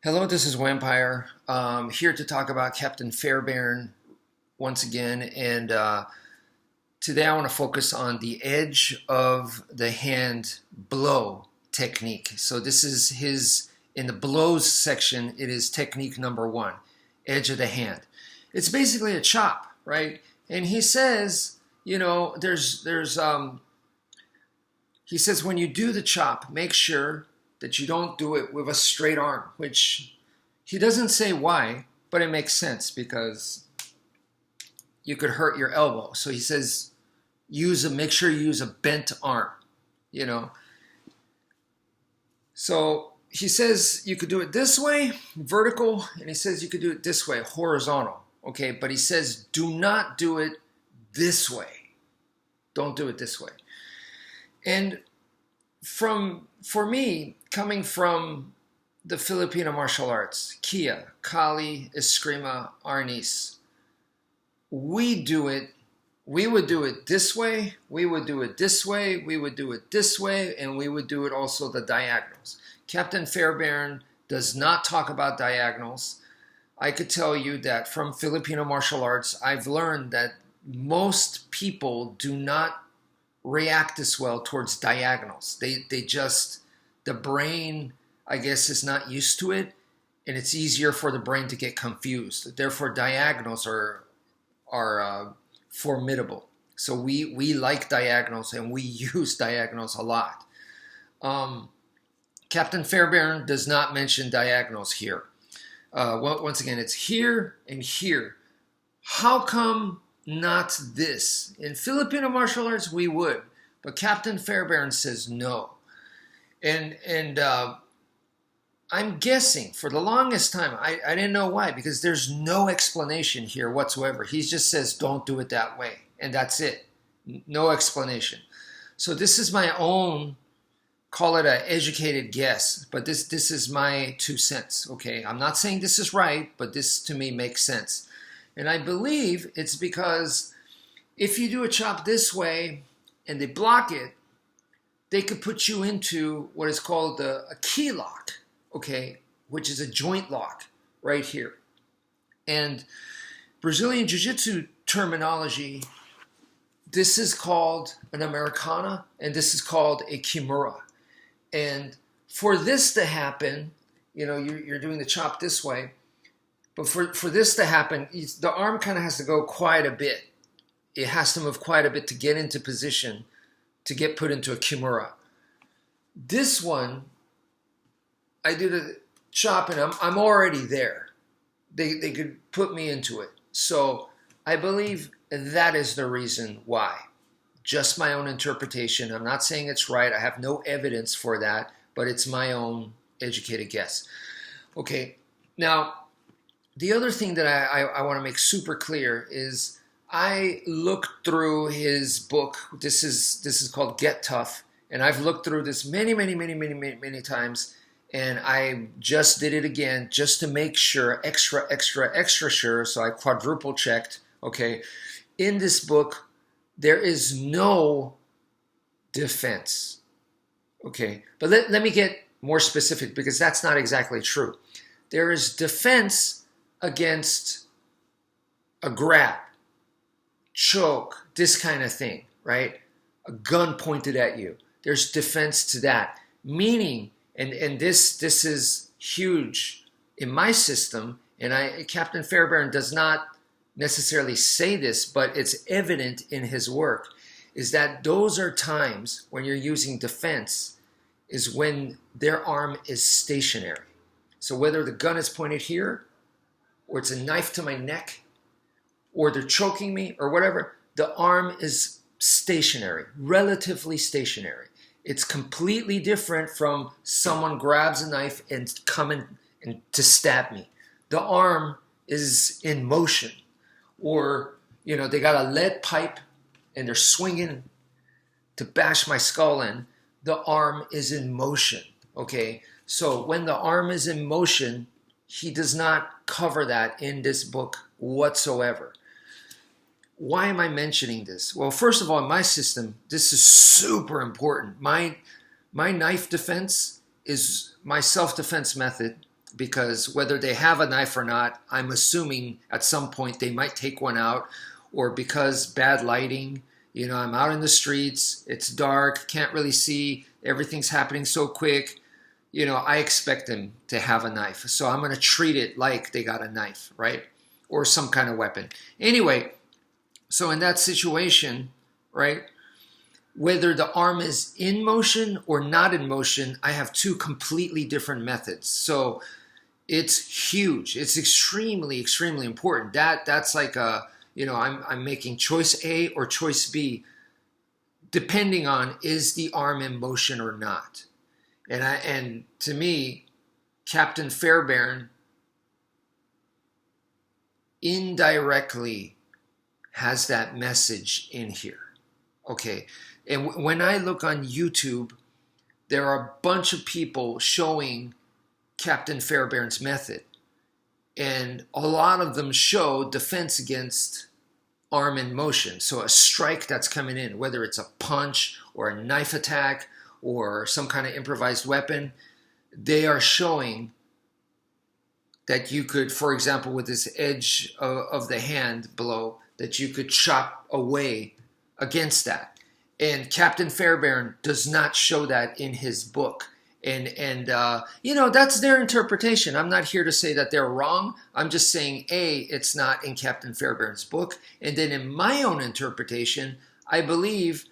Hello, this is Wmpyr. Here to talk about Captain Fairbairn once again, and today I want to focus on the edge of the hand blow technique. So this is in the blows section, it is technique number one, edge of the hand. It's basically a chop, right? And he says, he says when you do the chop, make sure that you don't do it with a straight arm, which he doesn't say why, but it makes sense because you could hurt your elbow. So he says make sure you use a bent arm, you know. So he says you could do it this way, vertical, and he says you could do it this way, horizontal. Okay, but he says do not do it this way. Don't do it this way. And for me, coming from the Filipino martial arts, Kia, Kali, Escrima, Arnis, we would do it this way, we would do it this way, we would do it this way, and we would do it also the diagonals. Captain Fairbairn does not talk about diagonals. I could tell you that from Filipino martial arts, I've learned that most people do not react as well towards diagonals. They just, the brain, I guess, is not used to it, and it's easier for the brain to get confused. Therefore, diagonals are formidable. So we like diagonals, and we use diagonals a lot. Captain Fairbairn does not mention diagonals here. Once again, it's here and here. How come not this? In Filipino martial arts, we would, but Captain Fairbairn says no. And I'm guessing for the longest time, I didn't know why, because there's no explanation here whatsoever. He just says, don't do it that way, and that's it. No explanation. So this is my own, call it an educated guess, but this is my 2 cents, okay? I'm not saying this is right, but this to me makes sense. And I believe it's because if you do a chop this way and they block it, they could put you into what is called a key lock, okay, which is a joint lock right here. And Brazilian Jiu-Jitsu terminology, this is called an Americana, and this is called a Kimura. And for this to happen, you're doing the chop this way, but for this to happen, the arm kind of has to go quite a bit. It has to move quite a bit to get into position, to get put into a Kimura. This one, I do the chop and I'm already there. They could put me into it. So I believe that is the reason why. Just my own interpretation. I'm not saying it's right. I have no evidence for that, but it's my own educated guess. Okay, now, the other thing that I want to make super clear is I looked through his book. This is called Get Tough, and I've looked through this many times, and I just did it again just to make sure, extra sure, so I quadruple checked, okay? In this book, there is no defense, okay? But let me get more specific, because that's not exactly true. There is defense against a grab, choke, this kind of thing, right? A gun pointed at you. There's defense to that. Meaning, and this is huge in my system, and Captain Fairbairn does not necessarily say this, but it's evident in his work, is that those are times when you're using defense is when their arm is stationary. So whether the gun is pointed here, or it's a knife to my neck, or they're choking me, or whatever, the arm is stationary, relatively stationary. It's completely different from someone grabs a knife and coming and to stab me. The arm is in motion. Or, they got a lead pipe and they're swinging to bash my skull in. The arm is in motion, okay? So when the arm is in motion, he does not cover that in this book whatsoever. Why am I mentioning this? Well, first of all, in my system, this is super important. My knife defense is my self-defense method. because whether they have a knife or not, I'm assuming at some point they might take one out, or because bad lighting, I'm out in the streets, it's dark, can't really see, everything's happening so quick, I expect them to have a knife. So I'm going to treat it like they got a knife, right? Or some kind of weapon. Anyway, so in that situation, right, whether the arm is in motion or not in motion, I have two completely different methods. So it's huge. It's extremely, extremely important. That's like I'm making choice A or choice B, depending on is the arm in motion or not. And to me, Captain Fairbairn indirectly has that message in here. Okay. And when I look on YouTube, there are a bunch of people showing Captain Fairbairn's method. And a lot of them show defense against arm in motion. So a strike that's coming in, whether it's a punch or a knife attack or some kind of improvised weapon, they are showing that you could, for example, with this edge of the hand blow, that you could chop away against that. And Captain Fairbairn does not show that in his book. And that's their interpretation. I'm not here to say that they're wrong. I'm just saying, A, it's not in Captain Fairbairn's book. And then in my own interpretation, I believe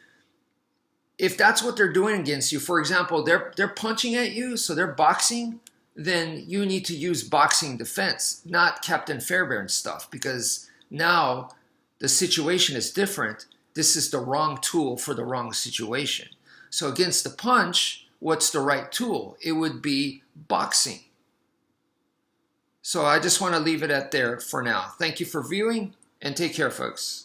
if that's what they're doing against you, for example, they're punching at you, so they're boxing, then you need to use boxing defense, not Captain Fairbairn stuff, because now the situation is different. This is the wrong tool for the wrong situation. So against the punch, what's the right tool? It would be boxing. So I just want to leave it at there for now. Thank you for viewing, and take care, folks.